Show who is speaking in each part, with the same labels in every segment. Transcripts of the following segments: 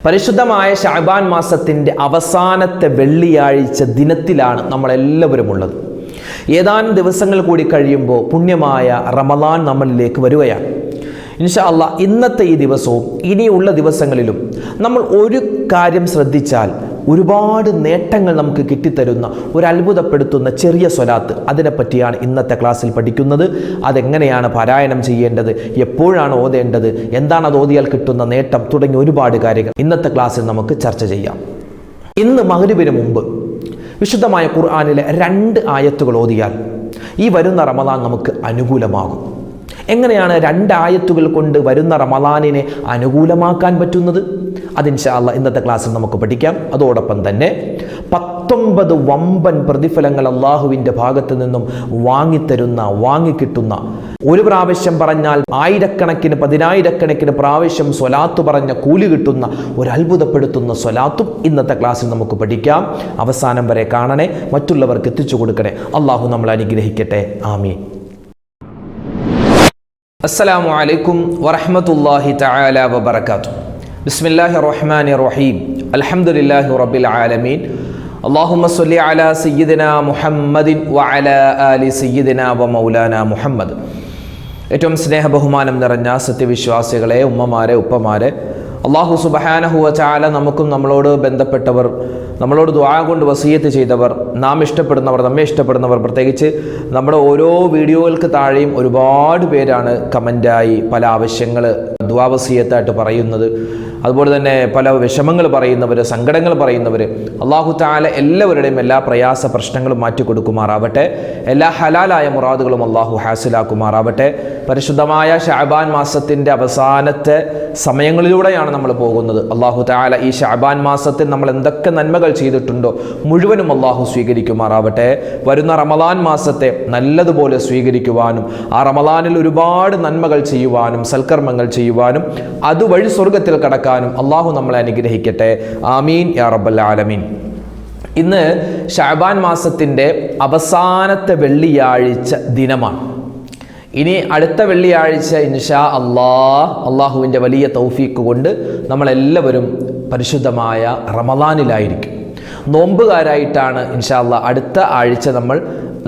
Speaker 1: പരിശുദ്ധമായ ശഅബാൻ മാസത്തിൻ്റെ അവസാനത്തെ വെള്ളിയാഴ്ച ദിനത്തിലാണ് നമ്മളെല്ലാവരും ഉള്ളത്. ഏതാനും ദിവസങ്ങൾ കൂടി കഴിയുമ്പോൾ പുണ്യമായ റമദാൻ നമ്മളിലേക്ക് വരികയാണ്. ഇൻഷാ അല്ലാഹ് ഇന്നത്തെ ഈ ദിവസവും ഇനിയുള്ള ദിവസങ്ങളിലും നമ്മൾ ഒരു കാര്യം ശ്രദ്ധിച്ചാൽ ഒരുപാട് നേട്ടങ്ങൾ നമുക്ക് കിട്ടിത്തരുന്ന ഒരു അത്ഭുതപ്പെടുത്തുന്ന ചെറിയ സ്വലാത്ത്, അതിനെപ്പറ്റിയാണ് ഇന്നത്തെ ക്ലാസ്സിൽ പഠിക്കുന്നത്. അതെങ്ങനെയാണ് പാരായണം ചെയ്യേണ്ടത്, എപ്പോഴാണ് ഓതേണ്ടത്, എന്താണ് അത് ഓതിയാൽ കിട്ടുന്ന നേട്ടം തുടങ്ങിയ ഒരുപാട് കാര്യങ്ങൾ ഇന്നത്തെ ക്ലാസ്സിൽ നമുക്ക് ചർച്ച ചെയ്യാം. ഇന്ന് മഗ്‌രിബിന് മുമ്പ് വിശുദ്ധമായ ഖുർആനിലെ 2 ആയത്തുകൾ ഓതിയാൽ ഈ വരുന്ന റമദാൻ നമുക്ക് അനുകൂലമാകും. എങ്ങനെയാണ് 2 ആയത്തുകൾ കൊണ്ട് വരുന്ന റമദാനിനെ അനുകൂലമാക്കാൻ പറ്റുന്നത്? അത് ഇൻഷാ അല്ലാഹ് ഇന്നത്തെ ക്ലാസ്സിൽ നമുക്ക് പഠിക്കാം. അതോടൊപ്പം തന്നെ 19 വമ്പൻ പ്രതിഫലങ്ങൾ അള്ളാഹുവിൻ്റെ ഭാഗത്ത് നിന്നും വാങ്ങിക്കിട്ടുന്ന, ഒരു പ്രാവശ്യം പറഞ്ഞാൽ ആയിരക്കണക്കിന് 10,000-കണക്കിന് പ്രാവശ്യം സ്വലാത്ത് പറഞ്ഞ കൂലി കിട്ടുന്ന ഒരു അത്ഭുതപ്പെടുത്തുന്ന സ്വലാത്തും ഇന്നത്തെ ക്ലാസ്സിൽ നമുക്ക് പഠിക്കാം. അവസാനം വരെ കാണണേ, മറ്റുള്ളവർക്ക് എത്തിച്ചു കൊടുക്കണേ. അള്ളാഹു നമ്മളെ അനുഗ്രഹിക്കട്ടെ. ആമീൻ. അസ്സലാമു അലൈക്കും വറഹ്മത്തുള്ളാഹി തആല വബറകാതുഹു. ബിസ്മില്ലാഹിർ റഹ്മാനിർ റഹീം. അൽഹംദുലില്ലാഹി റബ്ബിൽ ആലമീൻ. അല്ലാഹുമ്മ സ്വല്ലി അലാ സയ്യിദിനാ മുഹമ്മദിൻ വഅലാ ആലി സയ്യിദിനാ വമൗലാനാ മുഹമ്മദ്. ഏറ്റവും സ്നേഹബഹുമാനം നിറഞ്ഞ സത്യവിശ്വാസികളെ, ഉമ്മമാരെ, ഉപ്പമാരെ, അല്ലാഹു സുബ്ഹാനഹു വ തആല നമുക്കും നമ്മളോട് ബന്ധപ്പെട്ടവർ, നമ്മളോട് ദുആ കൊണ്ട് വസിയത്ത് ചെയ്തവർ, നാം ഇഷ്ടപ്പെടുന്നവർ, നമ്മെ ഇഷ്ടപ്പെടുന്നവർ, പ്രത്യേകിച്ച് നമ്മുടെ ഓരോ വീഡിയോകൾക്ക് താഴെയും ഒരുപാട് പേരാണ് കമൻ്റായി പല ആവശ്യങ്ങൾ ദുആ വസിയത്തായിട്ട് പറയുന്നത്. അതുപോലെ തന്നെ പല വിഷമങ്ങൾ പറയുന്നവർ, സങ്കടങ്ങൾ പറയുന്നവർ, അല്ലാഹു തആല എല്ലാവരുടെയും എല്ലാ പ്രയാസ പ്രശ്നങ്ങളും മാറ്റിക്കൊടുക്കുമാറാവട്ടെ. എല്ലാ ഹലാലായ മുറാദുകളും അല്ലാഹു ഹാസിലാക്കുമാറാവട്ടെ. പരിശുദ്ധമായ ശഅബാൻ മാസത്തിൻ്റെ അവസാനത്തെ സമയങ്ങളിലൂടെയാണ് നമ്മൾ പോകുന്നത്. അല്ലാഹു തആല ഈ ശഅബാൻ മാസത്തിൽ നമ്മൾ എന്തൊക്കെ നന്മകൾ ചെയ്തിട്ടുണ്ടോ മുഴുവനും അല്ലാഹു സ്വീകരിക്കുമാറാവട്ടെ. വരുന്ന റമദാൻ മാസത്തെ നല്ലതുപോലെ സ്വീകരിക്കുവാനും ആ റമദാനിൽ ഒരുപാട് നന്മകൾ ചെയ്യുവാനും സൽക്കർമ്മങ്ങൾ ചെയ്യുവാനും അതുവഴി സ്വർഗത്തിൽ കടക്കാനും അല്ലാഹു നമ്മളെ അനുഗ്രഹിക്കട്ടെ. ആമീൻ യാ റബ്ബൽ ആലമീൻ. ഇന്ന് ശഅബാൻ മാസത്തിൻ്റെ അവസാനത്തെ വെള്ളിയാഴ്ച ദിനമാണ്. ഇനി അടുത്ത വെള്ളിയാഴ്ച ഇൻഷാ അല്ലാഹുവിൻ്റെ വലിയ തൗഫീഖ് കൊണ്ട് നമ്മളെല്ലാവരും പരിശുദ്ധമായ റമദാനിലായിരിക്കും. നോമ്പുകാരായിട്ടാണ് ഇൻഷാ അല്ലാഹ് അടുത്ത ആഴ്ച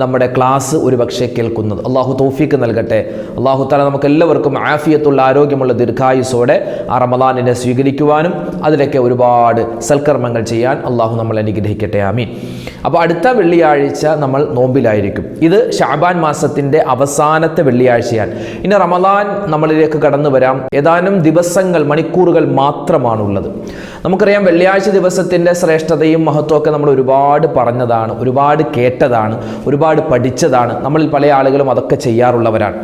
Speaker 1: നമ്മുടെ ക്ലാസ് ഒരു പക്ഷേ കേൾക്കുന്നത്. അള്ളാഹു തൗഫീഖ് നൽകട്ടെ. അള്ളാഹു തആല നമുക്ക് എല്ലാവർക്കും ആഫിയത്തുള്ള, ആരോഗ്യമുള്ള ദീർഘായുസ്സോടെ ആ റമദാനിനെ സ്വീകരിക്കുവാനും അതിലൊക്കെ ഒരുപാട് സൽക്കർമ്മങ്ങൾ ചെയ്യാൻ അള്ളാഹു നമ്മളെ അനുഗ്രഹിക്കട്ടെ. ആമീൻ. അപ്പോൾ അടുത്ത വെള്ളിയാഴ്ച നമ്മൾ നോമ്പിലായിരിക്കും. ഇത് ശഅബാൻ മാസത്തിൻ്റെ അവസാനത്തെ വെള്ളിയാഴ്ചയാണ്. ഇനി റമദാൻ നമ്മളിലേക്ക് കടന്നു വരാം. ഏതാനും ദിവസങ്ങൾ, മണിക്കൂറുകൾ മാത്രമാണുള്ളത്. നമുക്കറിയാം, വെള്ളിയാഴ്ച ദിവസത്തിൻ്റെ ശ്രേഷ്ഠതയും മഹത്വമൊക്കെ നമ്മൾ ഒരുപാട് പറഞ്ഞതാണ്, ഒരുപാട് കേട്ടതാണ്, ഒരുപാട് പഠിച്ചതാണ്. നമ്മളിൽ പല ആളുകളും അതൊക്കെ ചെയ്യാറുള്ളവരാണ്.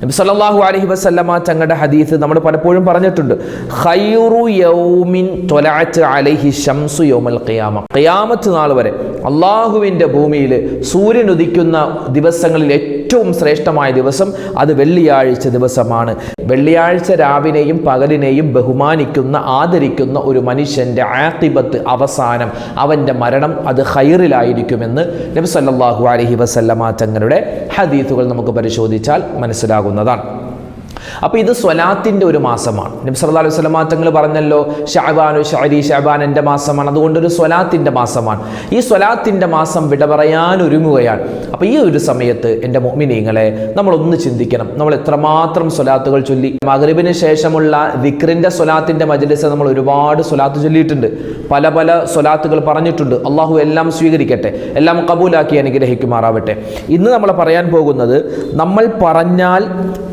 Speaker 1: നബി സല്ലല്ലാഹു അലൈഹി വസല്ലമ തങ്ങളുടെ ഹദീസ് നമ്മൾ പലപ്പോഴും പറഞ്ഞിട്ടുണ്ട്. ഖൈറു യൗമിൻ ത്വലഅത് അലൈഹി ശംസു യൗമൽ ഖിയാമ. ഖിയാമത്ത് നാൾ വരെ അള്ളാഹുവിൻ്റെ ഭൂമിയിൽ സൂര്യൻ ഉദിക്കുന്ന ദിവസങ്ങളിൽ ഏറ്റവും ശ്രേഷ്ഠമായ ദിവസം അത് വെള്ളിയാഴ്ച ദിവസമാണ്. വെള്ളിയാഴ്ച രാവിനെയും പകലിനെയും ബഹുമാനിക്കുന്ന, ആദരിക്കുന്ന ഒരു മനുഷ്യൻ്റെ ആഖിബത്ത്, അവസാനം, അവൻ്റെ മരണം അത് ഖൈറിലായിരിക്കുമെന്ന് നബി സല്ലല്ലാഹു അലൈഹി വസല്ലമ തങ്ങളുടെ ഹദീസുകൾ നമുക്ക് പരിശോധിച്ചാൽ മനസ്സിലാകുന്നതാണ്. അപ്പോൾ ഇത് സ്വലാത്തിൻ്റെ ഒരു മാസമാണ്. നബി സല്ലല്ലാഹു അലൈഹി വസല്ലം തങ്ങൾ പറഞ്ഞല്ലോ, ശഅബാനു ശഅരി, ശഅബാൻ എൻ്റെ മാസമാണ്, അതുകൊണ്ടൊരു സ്വലാത്തിൻ്റെ മാസമാണ്. ഈ സ്വലാത്തിൻ്റെ മാസം വിട പറയാൻ ഒരുങ്ങുകയാണ്. അപ്പോൾ ഈ ഒരു സമയത്ത് എൻ്റെ മുഅ്മിനീങ്ങളെ നമ്മളൊന്ന് ചിന്തിക്കണം. നമ്മൾ എത്രമാത്രം സ്വലാത്തുകൾ ചൊല്ലി. മഗ്‌രിബിന് ശേഷമുള്ള ദിക്റിൻ്റെ സ്വലാത്തിൻ്റെ മജ്‌ലിസ് നമ്മൾ ഒരുപാട് സ്വലാത്ത് ചൊല്ലിയിട്ടുണ്ട്, പല പല സ്വലാത്തുകൾ പറഞ്ഞിട്ടുണ്ട്. അള്ളാഹു എല്ലാം സ്വീകരിക്കട്ടെ, എല്ലാം കബൂലാക്കി അനുഗ്രഹിക്കുമാറാവട്ടെ. ഇന്ന് നമ്മൾ പറയാൻ പോകുന്നത്, നമ്മൾ പറഞ്ഞാൽ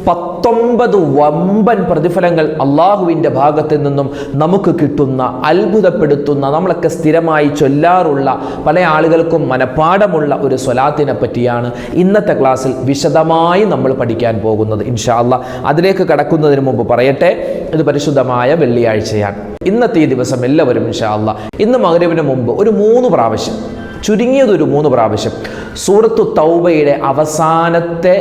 Speaker 1: 19 വമ്പൻ പ്രതിഫലങ്ങൾ അള്ളാഹുവിൻ്റെ ഭാഗത്ത് നിന്നും നമുക്ക് കിട്ടുന്ന, അത്ഭുതപ്പെടുത്തുന്ന, നമ്മളൊക്കെ സ്ഥിരമായി ചൊല്ലാറുള്ള, പല ആളുകൾക്കും മനഃപ്പാഠമുള്ള ഒരു സ്വലാത്തിനെ പറ്റിയാണ് ഇന്നത്തെ ക്ലാസ്സിൽ വിശദമായി നമ്മൾ പഠിക്കാൻ പോകുന്നത്. ഇൻഷാ അല്ലാഹ് അതിലേക്ക് കടക്കുന്നതിന് മുമ്പ് പറയട്ടെ, ഇത് പരിശുദ്ധമായ വെള്ളിയാഴ്ചയാണ്. ഇന്നത്തെ ഈ ദിവസം എല്ലാവരും ഇൻഷാ അല്ലാഹ് ഇന്ന് മഗ്‌രിബിന് മുമ്പ് ഒരു 3 പ്രാവശ്യം, ചുരുങ്ങിയതൊരു 3 പ്രാവശ്യം സൂറത്തു തൗബയുടെ അവസാനത്തെ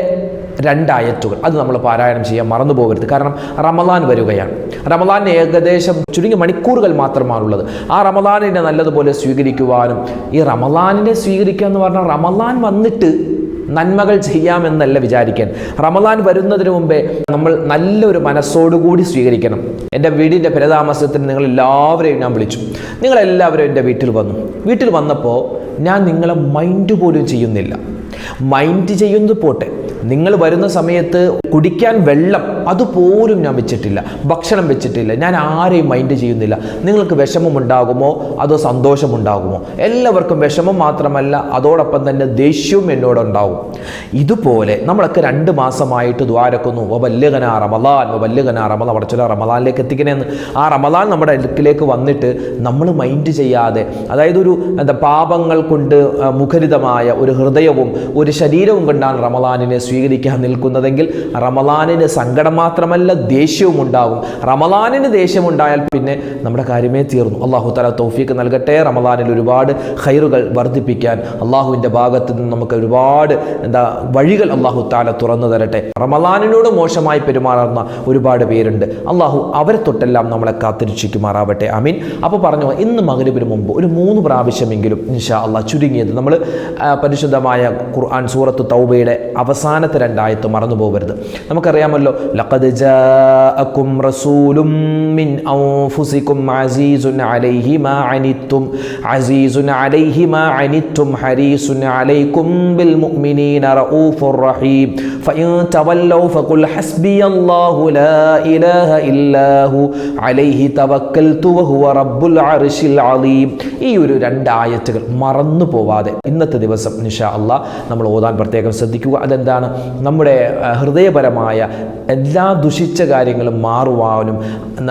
Speaker 1: 2 ആയത്തുകൾ അത് നമ്മൾ പാരായണം ചെയ്യാൻ മറന്നു പോകരുത്. കാരണം റമദാൻ വരികയാണ്. റമദാനിന് ഏകദേശം ചുരുങ്ങിയ മണിക്കൂറുകൾ മാത്രമാണുള്ളത്. ആ റമദാനിനെ നല്ലതുപോലെ സ്വീകരിക്കുവാനും, ഈ റമദാനിനെ സ്വീകരിക്കുക എന്ന് പറഞ്ഞാൽ റമദാൻ വന്നിട്ട് നന്മകൾ ചെയ്യാമെന്നല്ല വിചാരിക്കാൻ. റമദാൻ വരുന്നതിന് മുമ്പേ നമ്മൾ നല്ലൊരു മനസ്സോടുകൂടി സ്വീകരിക്കണം. എൻ്റെ വീടിൻ്റെ പുരതാമസത്തിന് നിങ്ങളെല്ലാവരെയും ഞാൻ വിളിച്ചു. നിങ്ങളെല്ലാവരും എൻ്റെ വീട്ടിൽ വന്നപ്പോൾ ഞാൻ നിങ്ങളെ മൈൻഡ് പോലും ചെയ്യുന്നില്ല. മൈൻഡ് ചെയ്യുന്നത് പോട്ടെ, നിങ്ങൾ വരുന്ന സമയത്ത് കുടിക്കാൻ വെള്ളം അതുപോലും ഞാൻ വെച്ചിട്ടില്ല, ഭക്ഷണം വെച്ചിട്ടില്ല. ഞാൻ ആരെയും മൈൻഡ് ചെയ്യുന്നില്ല. നിങ്ങൾക്ക് വിഷമമുണ്ടാകുമോ അതോ സന്തോഷമുണ്ടാകുമോ? എല്ലാവർക്കും വിഷമം മാത്രമല്ല, അതോടൊപ്പം തന്നെ ദേഷ്യവും എന്നോടുണ്ടാവും. ഇതുപോലെ നമ്മളൊക്കെ 2 മാസമായിട്ട് ദ്വാരക്കുന്നു, വബല്ലിഗ്നാ റമളാൻ അവിടച്ചുള്ള റമളാനിലേക്ക് എത്തിക്കണേന്ന്. ആ റമളാൻ നമ്മുടെ അടുക്കിലേക്ക് വന്നിട്ട് നമ്മൾ മൈൻഡ് ചെയ്യാതെ, അതായത് ഒരു പാപങ്ങൾ കൊണ്ട് മുഖരിതമായ ഒരു ഹൃദയവും ഒരു ശരീരവും കൊണ്ടാണ് റമളാനിനെ സ്വീകരിക്കാൻ നിൽക്കുന്നതെങ്കിൽ റമളാനിന് സങ്കടം മാത്രമല്ല ദേഷ്യവും ഉണ്ടാകും. റമളാനിന് ദേഷ്യമുണ്ടായാൽ പിന്നെ നമ്മുടെ കാര്യമേ തീർന്നു. അള്ളാഹു തആല തൗഫീഖ് നൽകട്ടെ. റമളാനിൽ ഒരുപാട് ഖൈറുകൾ വർദ്ധിപ്പിക്കാൻ അള്ളാഹുവിൻ്റെ ഭാഗത്ത് നിന്ന് നമുക്ക് ഒരുപാട് വഴികൾ അള്ളാഹു തആല തുറന്നു തരട്ടെ. റമളാനിനോട് മോശമായി പെരുമാറുന്ന ഒരുപാട് പേരുണ്ട്. അള്ളാഹു അവരെ തൊട്ടെല്ലാം നമ്മളെ കാത്തിരക്ഷിക്കുമാറാവട്ടെ. ആമീൻ. അപ്പോൾ പറഞ്ഞു, ഇന്ന് മഗ്‌രിബിന് മുമ്പ് ഒരു 3 പ്രാവശ്യമെങ്കിലും ഇൻഷാ അള്ളാഹ് ചുരുങ്ങിയത് നമ്മൾ പരിശുദ്ധമായ ഖുർആൻ സൂറത്ത് തൗബയുടെ അവസാനത്തെ 2 ആയത്ത് മറന്നു പോകരുത്. നമുക്കറിയാമല്ലോ, ലഖദ് ജാഅകും റസൂലും മിൻ അൻഫുസികും അസീസുൻ അലൈഹി മാ അനിത്തും ഹരീസുൻ അലൈക്കും ബിൽ മുഅ്മിനീന റഊഫുർ റഹീം ഫഇൻ തവല്ലൗ ഫഖുൽ ഹസ്ബിയല്ലാഹു ലാ ഇലാഹ ഇല്ലാഹു അലൈഹി തവക്കൽതു വഹുവ റബ്ബുൽ അർശിൽ അലീം. ഈ ഒരു 2 ആയത്തുകൾ മറന്നു പോവാതെ ഇന്നത്തെ ദിവസം ഇൻഷാ അല്ലാഹ് നമ്മൾ ഓതാൻ പ്രത്യേകം ശ്രദ്ധിക്കുക. അതെന്താണ്? നമ്മുടെ ഹൃദയപരമായ എല്ലാ ദുഷിച്ച കാര്യങ്ങളും മാറുവാനും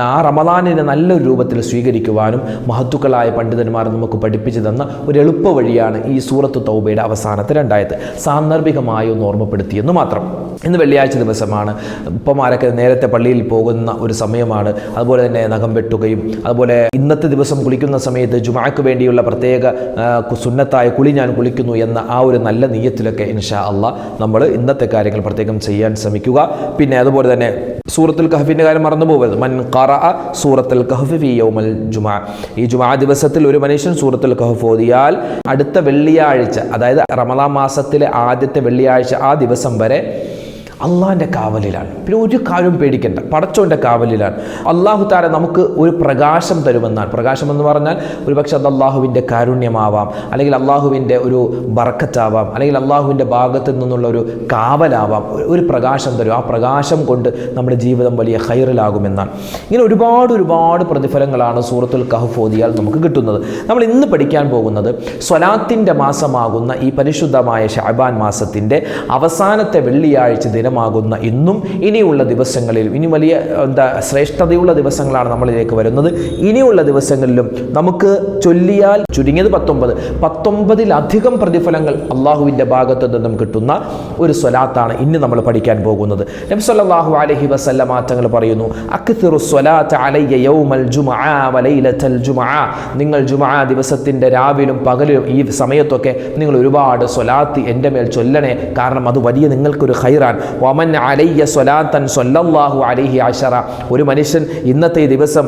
Speaker 1: ആ റമളാനിനെ നല്ലൊരു രൂപത്തിൽ സ്വീകരിക്കുവാനും മഹത്തുക്കളായ പണ്ഡിതന്മാർ നമുക്ക് പഠിപ്പിച്ചു തന്ന ഒരു എളുപ്പ വഴിയാണ് ഈ സൂറത്ത് തൗബയുടെ അവസാനത്തെ 2 ആയത്ത്. സാന്ദർഭികമായി ഒന്ന് ഓർമ്മപ്പെടുത്തിയെന്ന് മാത്രം. ഇന്ന് വെള്ളിയാഴ്ച ദിവസമാണ്. ഉപ്പമാരൊക്കെ നേരത്തെ പള്ളിയിൽ പോകുന്ന ഒരു സമയമാണ്. അതുപോലെ തന്നെ നഖം വെട്ടുകയും, അതുപോലെ ഇന്നത്തെ ദിവസം കുളിക്കുന്ന സമയത്ത് ജുമാക്ക് വേണ്ടിയുള്ള പ്രത്യേക സുന്നത്തായ കുളി ഞാൻ കുളിക്കുന്നു എന്ന ആ ഒരു നല്ല നിയ്യത്തിലൊക്കെ ഇൻഷാ അള്ളാഹ് നമ്മൾ ഇന്നത്തെ കാര്യങ്ങൾ പ്രത്യേകം ചെയ്യാൻ ശ്രമിക്കുക. പിന്നെ അതുപോലെ തന്നെ സൂറത്തുൽ കഹ്ഫിൻ്റെ കാര്യം മറന്നു പോകരുത്. മൻ ഖറഅ സൂറത്തുൽ കഹ്ഫ് ഫീ യൗമൽ ജുമുഅ, ഈ ജുമുഅ ദിവസത്തിൽ ഒരു മനുഷ്യൻ സൂറത്തുൽ കഹ്ഫ് ഓതിയാൽ അടുത്ത വെള്ളിയാഴ്ച, അതായത് റമളാൻ മാസത്തിലെ ആദ്യത്തെ വെള്ളിയാഴ്ച ആ ദിവസം വരെ അള്ളാഹിൻ്റെ കാവലിലാണ്. പിന്നെ ഒരു കാര്യവും പേടിക്കേണ്ട, പടച്ചോൻ്റെ കാവലിലാണ്. അള്ളാഹു തആല നമുക്ക് ഒരു പ്രകാശം തരുമെന്നാണ്. പ്രകാശം എന്ന് പറഞ്ഞാൽ ഒരുപക്ഷെ അത് അള്ളാഹുവിൻ്റെ കാരുണ്യമാവാം, അല്ലെങ്കിൽ അള്ളാഹുവിൻ്റെ ഒരു ബർക്കത്താവാം, അല്ലെങ്കിൽ അള്ളാഹുവിൻ്റെ ഭാഗത്തു നിന്നുള്ള ഒരു കാവലാവാം. ഒരു പ്രകാശം തരും. ആ പ്രകാശം കൊണ്ട് നമ്മുടെ ജീവിതം വലിയ ഖൈറിലാകുമെന്നാണ്. ഇങ്ങനെ ഒരുപാട് പ്രതിഫലങ്ങളാണ് സൂറത്തുൽ കഹ്ഫ് ഓതിയാൽ നമുക്ക് കിട്ടുന്നത്. നമ്മൾ ഇന്ന് പഠിക്കാൻ പോകുന്നത് സ്വലാത്തിൻ്റെ മാസമാകുന്ന ഈ പരിശുദ്ധമായ ശഅബാൻ മാസത്തിൻ്റെ അവസാനത്തെ വെള്ളിയാഴ്ച ദിനമാകുന്ന ഇന്നും ഇനിയുള്ള ദിവസങ്ങളിലും, ഇനി വലിയ ശ്രേഷ്ഠതയുള്ള ദിവസങ്ങളാണ് നമ്മളിലേക്ക് വരുന്നത്. ഇനിയുള്ള ദിവസങ്ങളിലും നമുക്ക് ചൊല്ലിയാൽ ചുരുങ്ങിയത് 19-ലധികം പ്രതിഫലങ്ങൾ അള്ളാഹുവിൻ്റെ ഭാഗത്തു നിന്നും കിട്ടുന്ന ഒരു സ്വലാത്താണ് ഇന്ന് നമ്മൾ പഠിക്കാൻ പോകുന്നത്. നബി സല്ലല്ലാഹു അലൈഹി വസല്ലമ തങ്ങൾ പറയുന്നു, അക്തിറു സ്വലാത്ത അലയ്യ യൗമൽ ജുമുഅ വ ലൈലത്തൽ ജുമുഅ. നിങ്ങൾ ജുമുഅ ദിവസത്തിൻ്റെ രാവിലും പകലും ഈ സമയത്തൊക്കെ നിങ്ങൾ ഒരുപാട് സ്വലാത്ത് എൻ്റെ മേൽ ചൊല്ലണേ, കാരണം അത് വലിയ നിങ്ങൾക്കൊരു ഖൈറാൻ. വമൻ അലയ്യ സ്വലാത്തൻ സ്വല്ലല്ലാഹു അലൈഹി അശറ. ഒരു മനുഷ്യൻ ഇന്നത്തെ ദിവസം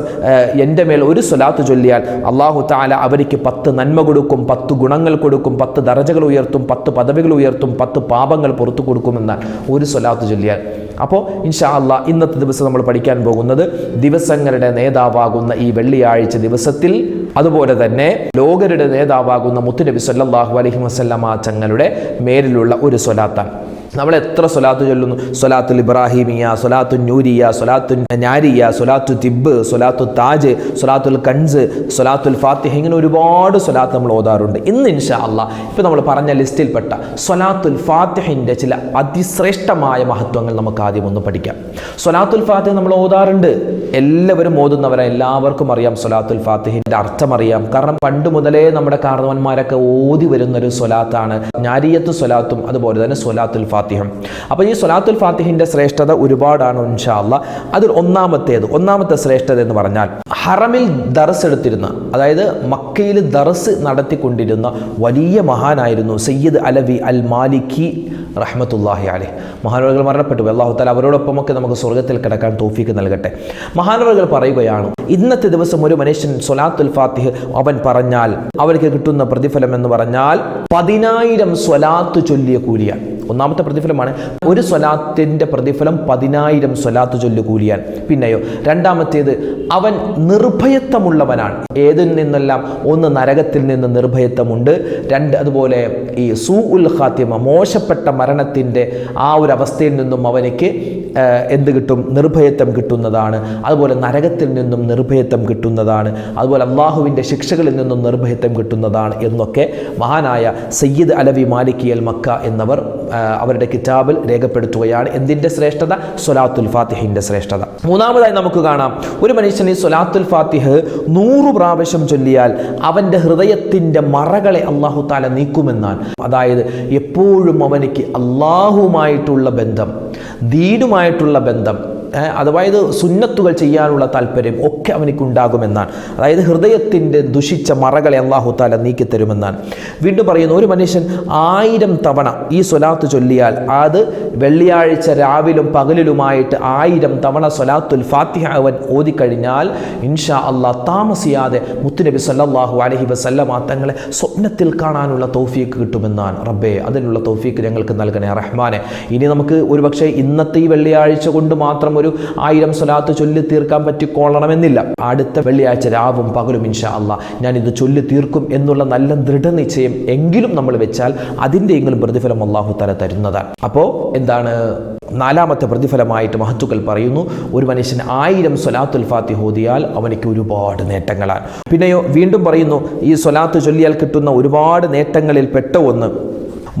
Speaker 1: എൻ്റെ മേൽ ഒരു സ്വലാത്ത് ചൊല്ലിയാൽ അല്ലാഹു തആല അവർക്ക് 10 നന്മ കൊടുക്കും, 10 ഗുണങ്ങൾ കൊടുക്കും, 10 ദറജകൾ ഉയർത്തും, 10 പദവികൾ ഉയർത്തും, 10 പാപങ്ങൾ പുറത്തു കൊടുക്കുമെന്നാൽ ഒരു സ്വലാത്ത് ചൊല്ലിയാൽ. അപ്പോൾ ഇൻഷാ അല്ലാഹ് ഇന്നത്തെ ദിവസം നമ്മൾ പഠിക്കാൻ പോകുന്നത് ദിവസങ്ങളുടെ നേതാവാകുന്ന ഈ വെള്ളിയാഴ്ച ദിവസത്തിൽ, അതുപോലെ തന്നെ ലോകരുടെ നേതാവാകുന്ന മുത്തുനബി സല്ലല്ലാഹു അലൈഹി വസല്ലമ തങ്ങളുടെ മേലിലുള്ള ഒരു സ്വലാത്താണ്. നമ്മൾ എത്ര സ്വലാത്ത് ചൊല്ലുന്നു? സ്വലാത്തുൽ ഇബ്രാഹിമിയ, സ്വലാത്തുൻ നൂരിയ, സ്വലാത്തുൻ നാരിയ, സ്വലാത്തു തിബ്, സ്വലാത്തു താജ്, സ്വലാത്തുൽ കൻസ്, സ്വലാത്തുൽ ഫാത്തിഹ, ഇങ്ങനെ ഒരുപാട് സ്വലാത്ത് നമ്മൾ ഓതാറുണ്ട്. ഇന്ന് ഇൻഷാ അല്ലാഹ് ഇപ്പോൾ നമ്മൾ പറഞ്ഞ ലിസ്റ്റിൽപ്പെട്ട സ്വലാത്തുൽ ഫാത്തിഹിൻ്റെ ചില അതിശ്രേഷ്ഠമായ മഹത്വങ്ങൾ നമുക്ക് ആദ്യം ഒന്ന് പഠിക്കാം. സ്വലാത്തുൽ ഫാത്തിഹ നമ്മൾ ഓതാറുണ്ട്, എല്ലാവരും ഓതുന്നവരെ, എല്ലാവർക്കും അറിയാം സ്വലാത്തുൽ ഫാത്തിഹിൻ്റെ അർത്ഥം അറിയാം. കാരണം പണ്ട് മുതലേ നമ്മുടെ കാരണവന്മാരൊക്കെ ഓതി വരുന്നൊരു സ്വലാത്താണ് നാരിയത്ത് സ്വലാത്തും അതുപോലെ തന്നെ സ്വലാത്തുൽ ഫാത്തിഹ. അപ്പോൾ ഈ സ്വലാത്തുൽ ഫാത്തിഹിൻ്റെ ശ്രേഷ്ഠത ഒരുപാടാണ് ഇൻഷാ അല്ലാഹ്. അതിൽ ഒന്നാമത്തെ ശ്രേഷ്ഠത എന്ന് പറഞ്ഞാൽ ഹറമിൽ ദർസ് എടുത്തിരുന്ന, അതായത് മക്കയിൽ ദർസ് നടത്തിക്കൊണ്ടിരുന്ന വലിയ മഹാനായിരുന്നു സയ്യിദ് അലവി അൽ മാലിക്കി റഹ്മത്തുള്ളാഹി അലൈഹി. മഹാനവറുകൾ മരണപ്പെട്ടു. അല്ലാഹു തആല അവരോടൊപ്പമൊക്കെ നമുക്ക് സ്വർഗ്ഗത്തിൽ കിടക്കാൻ തൗഫീഖ് നൽകട്ടെ. മഹാനവറുകൾ പറയുകയാണ്, ഇന്നത്തെ ദിവസം ഒരു മനുഷ്യൻ സ്വലാത്തുൽ ഫാത്തിഹ് അവൻ പറഞ്ഞാൽ അവർക്ക് കിട്ടുന്ന പ്രതിഫലം എന്ന് പറഞ്ഞാൽ 10,000 സ്വലാത്ത് ചൊല്ലിയ കൂലിയാണ്. ഒന്നാമത്തെ പ്രതിഫലമാണ് ഒരു സ്വലാത്തിൻ്റെ പ്രതിഫലം 10,000 സ്വലാത്ത് ചൊല്ലു കൂലിയാൽ. പിന്നെയോ രണ്ടാമത്തേത്, അവൻ നിർഭയത്വമുള്ളവനാണ്. ഏതിൽ നിന്നെല്ലാം? ഒന്ന്, നരകത്തിൽ നിന്ന് നിർഭയത്വമുണ്ട്. രണ്ട്, അതുപോലെ ഈ സൂഉൽ ഖാത്തിമ, മോശപ്പെട്ട മരണത്തിൻ്റെ ആ ഒരു അവസ്ഥയിൽ നിന്നും അവനിക്ക് എന്ത് കിട്ടും? നിർഭയത്വം കിട്ടുന്നതാണ്. അതുപോലെ നരകത്തിൽ നിന്നും നിർഭയത്വം കിട്ടുന്നതാണ്. അതുപോലെ അള്ളാഹുവിൻ്റെ ശിക്ഷകളിൽ നിന്നും നിർഭയത്വം കിട്ടുന്നതാണ് എന്നൊക്കെ മഹാനായ സയ്യിദ് അലവി മാലിക്കി അൽ മക്ക എന്നവർ അവരുടെ കിതാബിൽ രേഖപ്പെടുത്തുകയാണ്. എന്തിൻ്റെ ശ്രേഷ്ഠത? സ്വലാത്തുൽ ഫാത്തിഹിൻ്റെ ശ്രേഷ്ഠത. മൂന്നാമതായി നമുക്ക് കാണാം, ഒരു മനുഷ്യന് സ്വലാത്തുൽ ഫാത്തിഹ് 100 പ്രാവശ്യം ചൊല്ലിയാൽ അവൻ്റെ ഹൃദയത്തിൻ്റെ മറകളെ അള്ളാഹു താല നീക്കുമെന്നാണ്. അതായത് എപ്പോഴും അവനിക്ക് അള്ളാഹുമായിട്ടുള്ള ബന്ധം, ദീനുമായിട്ടുള്ള ബന്ധം, അതായത് സുന്നത്തുകൾ ചെയ്യാനുള്ള താല്പര്യം ഒക്കെ അവനിക്കുണ്ടാകുമെന്നാണ്. അതായത് ഹൃദയത്തിൻ്റെ ദുഷിച്ച മറകളെ അല്ലാഹു തആല നീക്കിത്തരുമെന്നാണ്. വീണ്ടും പറയുന്നു, ഒരു മനുഷ്യൻ 1000 തവണ ഈ സ്വലാത്ത് ചൊല്ലിയാൽ, അത് വെള്ളിയാഴ്ച രാവിലും പകലിലുമായിട്ട് 1000 തവണ സ്വലാത്തുൽ ഫാത്തിഹ അവൻ ഓതിക്കഴിഞ്ഞാൽ ഇൻഷാ അല്ലാഹ് താമസിയാതെ മുത്തുനബി സല്ലല്ലാഹു അലൈഹി വസല്ലമ തങ്ങളെ സ്വപ്നത്തിൽ കാണാനുള്ള തൗഫീക്ക് കിട്ടുമെന്നാണ്. റബ്ബേ, അതിനുള്ള തൗഫീക്ക് ഞങ്ങൾക്ക് നൽകണേ റഹ്മാനെ. ഇനി നമുക്ക് ഒരുപക്ഷെ ഇന്നത്തെ ഈ വെള്ളിയാഴ്ച കൊണ്ട് മാത്രം ഒരു 1000 സ്വലാത്ത് ചൊല്ലി തീർക്കാൻ പറ്റിക്കൊള്ളണമെന്നില്ല. അടുത്ത വെള്ളിയാഴ്ച രാവും പകലും ഇൻഷാ അല്ലാഹ് ഞാനിത് ചൊല്ലി തീർക്കും എന്നുള്ള നല്ല ദൃഢനിശ്ചയം എങ്കിലും നമ്മൾ വെച്ചാൽ അതിൻ്റെ എങ്കിലും പ്രതിഫലം അല്ലാഹു തആല തരുന്നതാണ്. അപ്പോൾ എന്താണ് നാലാമത്തെ പ്രതിഫലമായിട്ട് മഹത്തുക്കൾ പറയുന്നു, ഒരു മനുഷ്യൻ 1000 സ്വലാത്തുൽ ഫാത്തിഹ ഓതിയാൽ അവനിക്ക് ഒരുപാട് നേട്ടങ്ങളാണ്. പിന്നെയോ വീണ്ടും പറയുന്നു, ഈ സ്വലാത്ത് ചൊല്ലിയാൽ കിട്ടുന്ന ഒരുപാട് നേട്ടങ്ങളിൽ പെട്ട ഒന്ന്,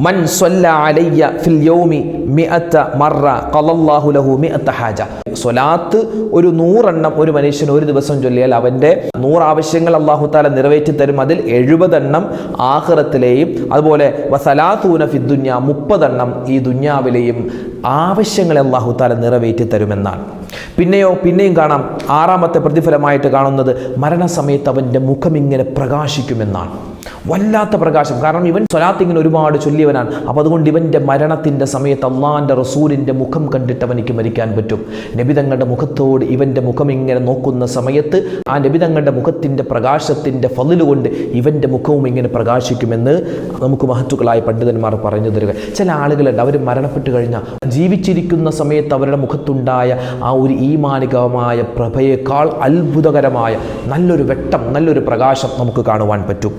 Speaker 1: മൻ സ്വല്ല അലയ്യ ഫിൽ യൗമി 100 മറ ഖലല്ലാഹു ലഹു 100 ഹാജ. സ്വലാത്ത് ഒരു 100 എണ്ണം ഒരു മനുഷ്യൻ ഒരു ദിവസം ചൊല്ലിയാൽ അവൻ്റെ 100 ആവശ്യങ്ങൾ അല്ലാഹു തആല നിറവേറ്റി തരും. അതിൽ 70 എണ്ണം ആഖിറത്തിലെയും, അതുപോലെ വസലാത്തൂന ഫിദ്ദുന്യ 30 എണ്ണം ഈ ദുന്യാവിലെയും ആവശ്യങ്ങളെ അല്ലാഹു തആല നിറവേറ്റി തരുമെന്നാണ്. പിന്നെയും കാണാം, ആറാമത്തെ പ്രതിഫലമായിട്ട് കാണുന്നത്, മരണസമയത്ത് അവൻ്റെ മുഖം ഇങ്ങനെ പ്രകാശിക്കുമെന്നാണ്. വല്ലാത്ത പ്രകാശം. കാരണം ഇവൻ സ്വലാത്ത് ഇങ്ങനെ ഒരുപാട് ചൊല്ലിയവനാണ്. അപ്പോൾ അതുകൊണ്ട് ഇവൻ്റെ മരണത്തിൻ്റെ സമയത്ത് അള്ളാഹിൻ്റെ റസൂലിൻ്റെ മുഖം കണ്ടിട്ട് അവനിക്ക് മരിക്കാൻ പറ്റും. നബിതങ്ങളുടെ മുഖത്തോട് ഇവൻ്റെ മുഖം ഇങ്ങനെ നോക്കുന്ന സമയത്ത് ആ നബിതങ്ങളുടെ മുഖത്തിൻ്റെ പ്രകാശത്തിൻ്റെ ഫളിൽ കൊണ്ട് ഇവൻ്റെ മുഖവും ഇങ്ങനെ പ്രകാശിക്കുമെന്ന് നമുക്ക് മഹത്തുക്കളായ പണ്ഡിതന്മാർ പറഞ്ഞു തരിക. ചില ആളുകളുണ്ട്, അവർ മരണപ്പെട്ട് കഴിഞ്ഞാൽ ജീവിച്ചിരിക്കുന്ന സമയത്ത് അവരുടെ മുഖത്തുണ്ടായ ആ ഒരു ഈമാനികമായ പ്രഭയേക്കാൾ അത്ഭുതകരമായ നല്ലൊരു വെട്ടം, നല്ലൊരു പ്രകാശം നമുക്ക് കാണുവാൻ പറ്റും.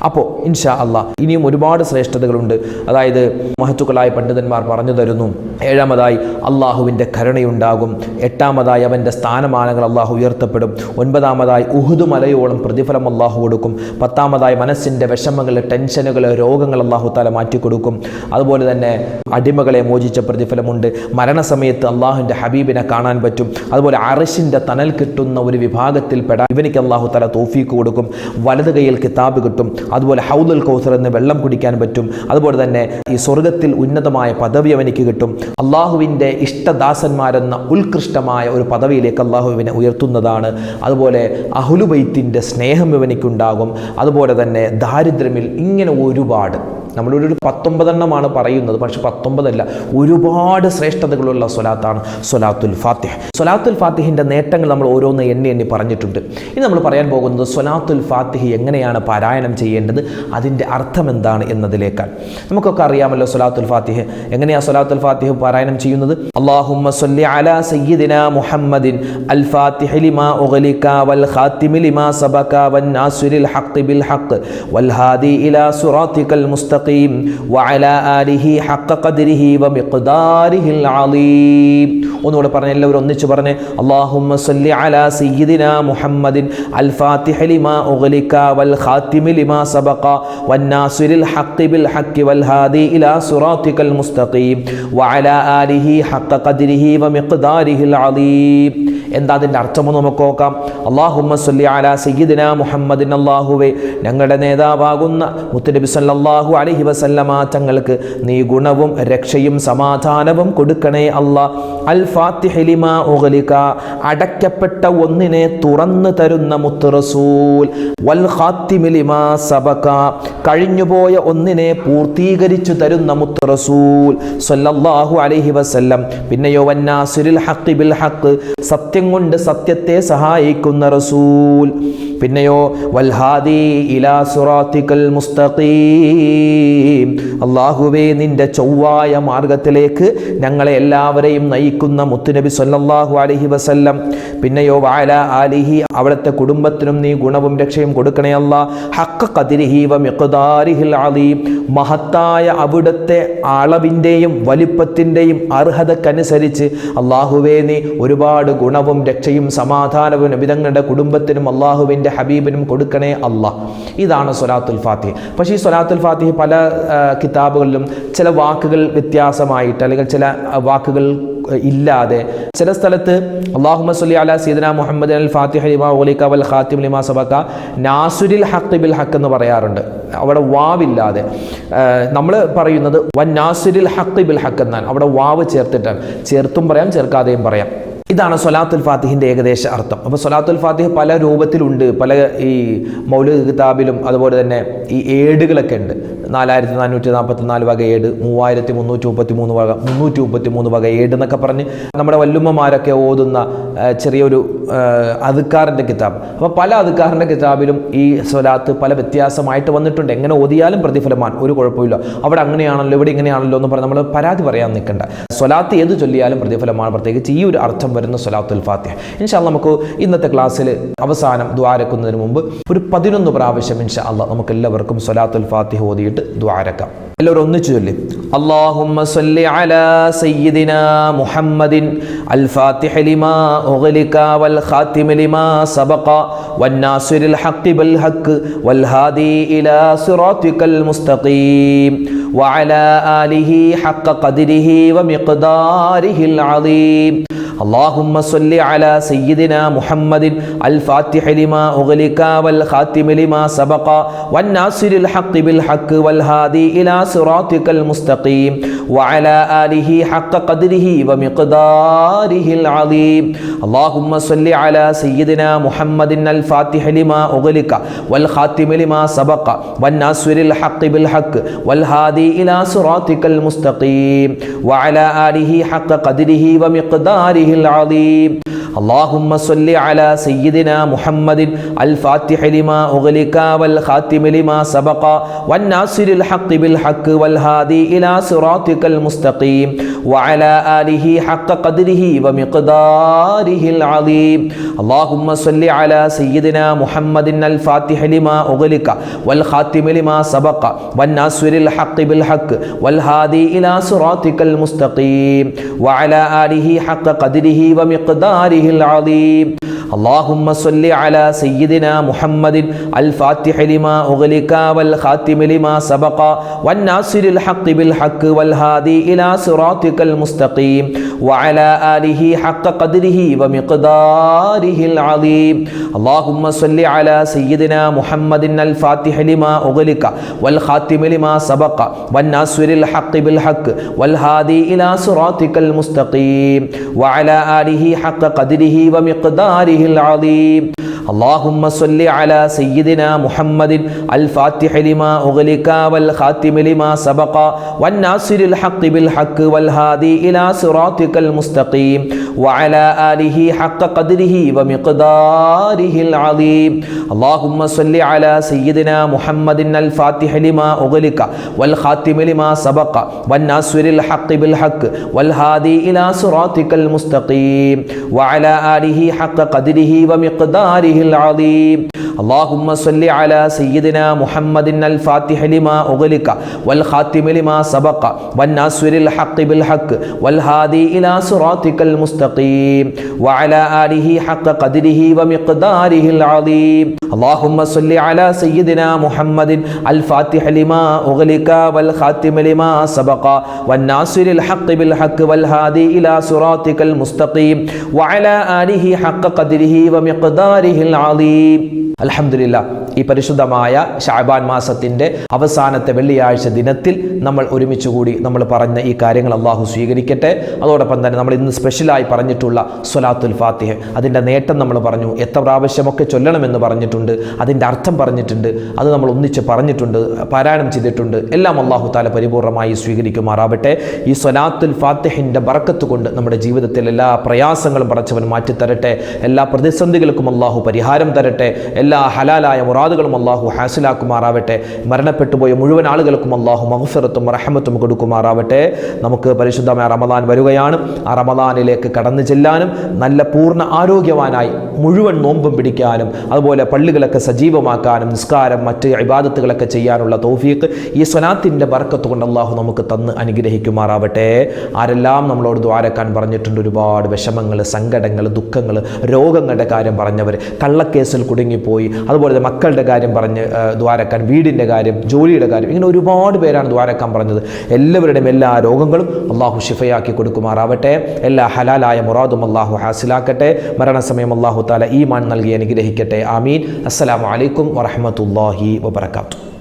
Speaker 1: അപ്പോൾ ഇൻഷാ അല്ലാഹ് ഇനിയും ഒരുപാട് ശ്രേഷ്ഠതകളുണ്ട്. അതായത് മഹത്തുക്കളായ പണ്ഡിതന്മാർ പറഞ്ഞു തരുന്നു, ഏഴാമതായി അള്ളാഹുവിൻ്റെ കരുണയുണ്ടാകും. എട്ടാമതായി അവൻ്റെ സ്ഥാനമാനങ്ങൾ അള്ളാഹു ഉയർത്തപ്പെടും. ഒൻപതാമതായി ഉഹുദ് മലയോളം പ്രതിഫലം അള്ളാഹു കൊടുക്കും. പത്താമതായി മനസ്സിൻ്റെ വിഷമങ്ങൾ, ടെൻഷനുകൾ, രോഗങ്ങൾ അള്ളാഹു തആല മാറ്റിക്കൊടുക്കും. അതുപോലെ തന്നെ അടിമകളെ മോചിച്ച പ്രതിഫലമുണ്ട്. മരണസമയത്ത് അള്ളാഹുവിൻ്റെ ഹബീബിനെ കാണാൻ പറ്റും. അതുപോലെ അർശിൻ്റെ തണൽ കിട്ടുന്ന ഒരു വിഭാഗത്തിൽ പെടാൻ ഇവനിക്ക് അള്ളാഹു തആല തൗഫീക്ക് കൊടുക്കും. വലത് കൈയിൽ കിതാബ് കിട്ടും. അതുപോലെ ഹൗദുൽ കൗസർ എന്ന് വെള്ളം കുടിക്കാൻ പറ്റും. അതുപോലെ തന്നെ ഈ സ്വർഗത്തിൽ ഉന്നതമായ പദവി അവനിക്ക് കിട്ടും. അള്ളാഹുവിൻ്റെ ഇഷ്ടദാസന്മാരെന്ന ഉത്കൃഷ്ടമായ ഒരു പദവിയിലേക്ക് അള്ളാഹുവിനെ ഉയർത്തുന്നതാണ്. അതുപോലെ അഹ്ലുബൈത്തിൻ്റെ സ്നേഹം ഇവനിക്കുണ്ടാകും. അതുപോലെ തന്നെ ദാരിദ്ര്യമിൽ ഇങ്ങനെ ഒരുപാട്, നമ്മളൊരു 19 എണ്ണമാണ് പറയുന്നത്, പക്ഷെ 19 അല്ല, ഒരുപാട് ശ്രേഷ്ഠതകളുള്ള സ്വലാത്താണ് സ്വലാത്തുൽ ഫാത്തിഹ്. സ്വലാത്തുൽ ഫാത്തിഹിൻ്റെ നേട്ടങ്ങൾ നമ്മൾ ഓരോന്ന് എണ്ണി പറഞ്ഞിട്ടുണ്ട്. ഇനി നമ്മൾ പറയാൻ പോകുന്നത് സ്വലാത്തുൽ ഫാത്തിഹ് എങ്ങനെയാണ് പാരായണം ചെയ്യേണ്ടത്, അതിൻ്റെ അർത്ഥം എന്താണ് എന്നതിലേക്കാണ്. നമുക്കൊക്കെ അറിയാമല്ലോ സ്വലാത്തുൽ ഫാത്തിഹ്. എങ്ങനെയാണ് സ്വലാത്തുൽ ഫാത്തിഹ് പാരായണം ചെയ്യുന്നത്? അല്ലാഹുമ്മ സ്വല്ലി അലാ സയ്യിദിനാ മുഹമ്മദിൻ അൽ ഫാത്തിഹി ലിമാ ഉഗ്ലിക വൽ ഖാതിമി ലിമാ സബക വൻ നാസിരിൽ ഹഖ് ബിൽ ഹഖ് വൽ ഹാദി ഇലാ സിറാത്തിക്കൽ മുസ്തഖീം വഅലാ ആലിഹി ഹഖ ഖദ്രിഹി വമിഖ്ദാരിഹിൽ അളീം. ഒന്നുകൂടെ പറഞ്ഞ് എല്ലാവരും ഒന്നിച്ച് പറഞ്ഞ്, അല്ലാഹുമ്മ സ്വല്ലി അലാ സയ്യിദിനാ മുഹമ്മദിൻ അൽ ഫാത്തിഹി ലിമാ ഉഗ്ലിക വൽ ഖാതിമി ലിമാ സബക വൻ നാസിരിൽ ഹഖ് ബിൽ ഹഖ് വൽ ഹാദി ഇലാ സിറാത്തിക്കൽ മുസ്തഖീം വഅലാ ആലിഹി ഹഖ ഖദ്രിഹി വമിഖ്ദാരിഹിൽ അളീം. എന്താ അതിൻ്റെ അർത്ഥമെന്ന് നമുക്ക് നോക്കാം. അല്ലാഹുമ്മ സ്വല്ലി അലാ സയ്യിദിനാ മുഹമ്മദിൻ, അല്ലാഹുവേ ഞങ്ങളുടെ നേതാവാകുന്ന മുത്തുനബി സല്ലല്ലാഹു അലൈഹി വസല്ലമ തങ്ങൾക്ക് നീ ഗുണവും രക്ഷയും സമാധാനവും കൊടുക്കണേ അല്ലാ. അൽ ഫാത്തിഹി ലിമാ ഉഗ്ലിക, അടയ്ക്കപ്പെട്ട ഒന്നിനെ തുറന്നു തരുന്ന മുത്ത് റസൂൽ. വൽ ഖാതിമി ലിമാ സബക, കഴിഞ്ഞുപോയ ഒന്നിനെ പൂർത്തീകരിച്ചു തരുന്ന മുത്ത് റസൂൽ സല്ലല്ലാഹു അലൈഹി വസല്ലം. പിന്നെയോ വൻ നാസിരിൽ ഹഖ് ബിൽ ഹഖ്, സത്യം കൊണ്ട് സത്യത്തെ സഹായിക്കുന്ന റസൂൽ. പിന്നെയോ വൽഹാദി ഇലാ സിറാത്തിക്കൽ മുസ്തഖീം, അല്ലാഹുവേ നിന്റെ ചൊവ്വായ മാർഗത്തിലേക്ക് ഞങ്ങളെ എല്ലാവരെയും നയിക്കുന്ന മുത്തുനബി സല്ലല്ലാഹു അലൈഹി വസല്ലം. പിന്നെയോ വഅലാ ആലിഹി, അവിടുത്തെ കുടുംബത്തിനും നീ ഗുണവും രക്ഷയും കൊടുക്കണേ അല്ലാഹ്. ഹഖ്ഖ ഖദ്രിഹി വ മിഖ്ദാരിഹിൽ അലീം, മഹത്തായ അവിടുത്തെ അളവിൻ്റെയും വലിപ്പത്തിൻ്റെയും അർഹതക്കനുസരിച്ച് അല്ലാഹുവേ നീ ഒരുപാട് ഗുണവും രക്ഷയും സമാധാനവും നബിതങ്ങളുടെ കുടുംബത്തിനും അല്ലാഹുവിൻ്റെ ഹബീബിനും കൊടുക്കണേ അല്ലാഹ്. ഇതാണ് സ്വലാത്തുൽ ഫാത്തിഹ. പക്ഷേ ഈ സ്വലാത്തുൽ ഫാത്തിഹ പല കിതാബുകളിലും ചില വാക്കുകൾ വ്യത്യാസമായിട്ട് അല്ലെങ്കിൽ ചില വാക്കുകൾ ഇല്ലാതെ, ചില സ്ഥലത്ത് അല്ലാഹുമ്മ സ്വല്ലി അലാ സയ്യിദിനാ മുഹമ്മദിൻ അൽ ഫാത്തിഹ ലിമാ ഉഗ്ലിക വൽ ഖാതിം ലിമാ സബക നാസിരിൽ ഹഖ് ബിൽ ഹഖ് എന്ന് പറയാറുണ്ട്. അവിടെ വാവില്ലാതെ നമ്മൾ പറയുന്നത് വൻ നാസിരിൽ ഹഖ് ബിൽ ഹഖ് എന്നാണ്. അവിടെ വാവ് ചേർത്തിട്ടാണ്. ചേർത്തും പറയാം, ചേർക്കാതെയും പറയാം. ഇതാണ് സ്വലാത്തുൽ ഫാത്തിഹിൻ്റെ ഏകദേശ അർത്ഥം. അപ്പോൾ സ്വലാത്തുൽ ഫാത്തിഹ പല രൂപത്തിലുണ്ട്. പല ഈ മൗലിദ് കിതാബിലും അതുപോലെ തന്നെ ഈ ഏടുകളൊക്കെ ഉണ്ട്. 4444 വക ഏട്, 3333 വക ഏട് എന്നൊക്കെ പറഞ്ഞ് നമ്മുടെ വല്ലുമ്മമാരൊക്കെ ഓതുന്ന ചെറിയൊരു അദ്കാറിൻ്റെ കിതാബ്. അപ്പോൾ പല അദ്കാറിൻ്റെ കിതാബിലും ഈ സ്വലാത്ത് പല വ്യത്യാസമായിട്ട് വന്നിട്ടുണ്ട്. എങ്ങനെ ഓതിയാലും പ്രതിഫലമാണ്, ഒരു കുഴപ്പമില്ല. അവിടെ അങ്ങനെയാണല്ലോ ഇവിടെ ഇങ്ങനെയാണല്ലോ എന്ന് പറഞ്ഞ് നമ്മൾ പരാതി പറയാൻ നിൽക്കണ്ട. സ്വലാത്ത് ഏത് ചൊല്ലിയാലും പ്രതിഫലമാണ്, പ്രത്യേകിച്ച് ഈ ഒരു അർത്ഥം വരുന്ന സ്വലാത്തുൽ ഫാത്തിഹ. ഇൻഷാ അല്ലാഹ് നമുക്ക് ഇന്നത്തെ ക്ലാസ്സിൽ അവസാനം ദുആരക്കുന്നതിന് മുമ്പ് ഒരു 11 പ്രാവശ്യം ഇൻഷാ അല്ലാഹ് നമുക്ക് എല്ലാവർക്കും സ്വലാത്തുൽ ഫാത്തിഹ ഓതിയിട്ട് ദുആരക്കാം. എല്ലാവരും ഒന്നിച്ചു ചൊല്ലി. അല്ലാഹുമ്മ സ്വല്ലി അലാ സയ്യിദിനാ മുഹമ്മദിൻ അൽ ഫാത്തിഹ ലിമാ ഉഗ്ലിക വൽ ഖാതിം ലിമാ സബഖ വൻ നാസിരിൽ ഹഖ് ബിൽ ഹഖ് വൽ ഹാദി ഇലാ സിറാത്തിക്കൽ മുസ്തഖീം വഅലാ ആലിഹി ഹഖ്ഖ ഖദ്രിഹി വമിഖ്ദാരിഹിൽ അളീം. اللهم صل على سيدنا محمد الفاتح لما أغلق والخاتم لما سبق والناصر الحق بالحق والهادي إلى صراطك المستقيم وعلى آله حق قدره ومقداره العظيم. اللهم صل على سيدنا محمد الفاتح لما أغلق والخاتم لما سبق والناصر الحق بالحق والهادي إلى صراطك المستقيم وعلى آله حق قدره ومقداره العظيم. اللهم صل على سيدنا محمد الفاتح لما أغلق والخاتم لما سبق والناصر الحق بالحق والهادي إلى صراطك المستقيم وعلى آله حق قدره ومقداره العظيم. اللهم صل على سيدنا محمد الفاتح لما أغلق والخاتم لما سبق والناصر الحق بالحق والهادي إلى صراطك المستقيم وعلى آله حق قدره ومقداره العظيم. اللهم صل على سيدنا محمد الفاتح لما أغلق والخاتم لما سبق والناصر الحق بالحق والهادي إلى صراطك المستقيم وعلى آله حق قدره ومقداره العظيم. اللهم صل على سيدنا محمد الفاتح لما أغلق والخاتم لما سبق والناصر الحق بالحق والهادي إلى صراطك المستقيم وعلى آله حق قدره ومقداره العظيم. اللهم صل على سيدنا محمد الفاتح لما أغلق والخاتم لما سبق والناصر الحق بالحق والهادي إلى صراطك المستقيم وعلى آله حق قدره ومقداره العظيم. اللهم صل على سيدنا محمد الفاتح لما أغلق والخاتم لما سبق والناصر الحق بالحق والهادي إلى صراطك المستقيم وعلى آله حق قدره ومقداره العظيم. اللهم صل على سيدنا محمد الفاتح لما أغلق والخاتم لما سبق والناصر الحق بالحق والهادي إلى صراطك المستقيم وعلى آله حق قدره ومقداره العظيم. اللهم صل على سيدنا محمد الفاتح لما أغلق والخاتم لما سبق والناصر الحق بالحق والهادي إلى صراطك المستقيم وعلى آله حق قدره ومقداره العظيم. അൽഹംദുലില്ലാഹ്, ഈ പരിശുദ്ധമായ ശഅബാൻ മാസത്തിൻ്റെ അവസാനത്തെ വെള്ളിയാഴ്ച ദിനത്തിൽ നമ്മൾ ഒരുമിച്ച് കൂടി നമ്മൾ പറഞ്ഞ ഈ കാര്യങ്ങൾ അള്ളാഹു സ്വീകരിക്കട്ടെ. അതോടൊപ്പം തന്നെ നമ്മൾ ഇന്ന് സ്പെഷ്യലായി പറഞ്ഞിട്ടുള്ള സ്വലാത്തുൽ ഫാത്തിഹ, അതിൻ്റെ നേട്ടം നമ്മൾ പറഞ്ഞു, എത്ര പ്രാവശ്യമൊക്കെ ചൊല്ലണമെന്ന് പറഞ്ഞിട്ടുണ്ട്, അതിൻ്റെ അർത്ഥം പറഞ്ഞിട്ടുണ്ട്, അത് നമ്മൾ ഒന്നിച്ച് പറഞ്ഞിട്ടുണ്ട്, പാരായണം ചെയ്തിട്ടുണ്ട്. എല്ലാം അള്ളാഹു താല പരിപൂർണമായി സ്വീകരിക്കുമാറാവട്ടെ. ഈ സ്വലാത്തുൽ ഫാത്തിഹിൻ്റെ ബറക്കത്ത് കൊണ്ട് നമ്മുടെ ജീവിതത്തിൽ എല്ലാ പ്രയാസങ്ങളും പടച്ചവൻ മാറ്റിത്തരട്ടെ, എല്ലാ പ്രതിസന്ധികൾക്കും അള്ളാഹു പരിഹാരം തരട്ടെ, എല്ലാ ഹലാലായ മുറാദുകളും അള്ളാഹു ഹാസിലാക്കുമാറാവട്ടെ. മരണപ്പെട്ടു പോയ മുഴുവൻ ആളുകൾക്കും അള്ളാഹു മഗ്ഫിറത്തും റഹ്മത്തും കൊടുക്കുമാറാവട്ടെ. നമുക്ക് പരിശുദ്ധമായ റമദാൻ വരികയാണ്. ആ റമദാനിലേക്ക് കടന്നു ചെല്ലാനും നല്ല പൂർണ്ണ ആരോഗ്യവാനായി മുഴുവൻ നോമ്പും പിടിക്കാനും അതുപോലെ പള്ളികളൊക്കെ സജീവമാക്കാനും നിസ്കാരം മറ്റ് ഇബാദത്തുകളൊക്കെ ചെയ്യാനുള്ള തൗഫീഖ് ഈ സ്വലാത്തിൻ്റെ ബർക്കത്ത് കൊണ്ട് അള്ളാഹു നമുക്ക് തന്ന് അനുഗ്രഹിക്കുമാറാവട്ടെ. ആരെല്ലാം നമ്മളോട് ദ്വാരക്കാൻ പറഞ്ഞിട്ടുണ്ട്, ഒരുപാട് വിഷമങ്ങൾ, സങ്കടങ്ങൾ, ദുഃഖങ്ങൾ, രോഗങ്ങളുടെ കാര്യം പറഞ്ഞവർ, കള്ളക്കേസിൽ കുടുങ്ങിപ്പോയി, അതുപോലെ മക്കളുടെ കാര്യം പറഞ്ഞ് ദ്വാരക്കാൻ, വീടിൻ്റെ കാര്യം, ജോലിയുടെ കാര്യം, ഇങ്ങനെ ഒരുപാട് പേരാണ് ദ്വാരക്കാൻ പറഞ്ഞത്. എല്ലാവരുടെയും എല്ലാ രോഗങ്ങളും അള്ളാഹു ശിഫയാക്കി കൊടുക്കുമാറാവട്ടെ. എല്ലാ ഹലാലായ മുറാദും അള്ളാഹു ഹാസിലാക്കട്ടെ. മരണസമയം അള്ളാഹു തആല ഈമാൻ നൽകി അനുഗ്രഹിക്കട്ടെ. ആമീൻ. അസ്സലാമു അലൈക്കും വറഹ്മത്തുള്ളാഹി വബറകാതുഹു.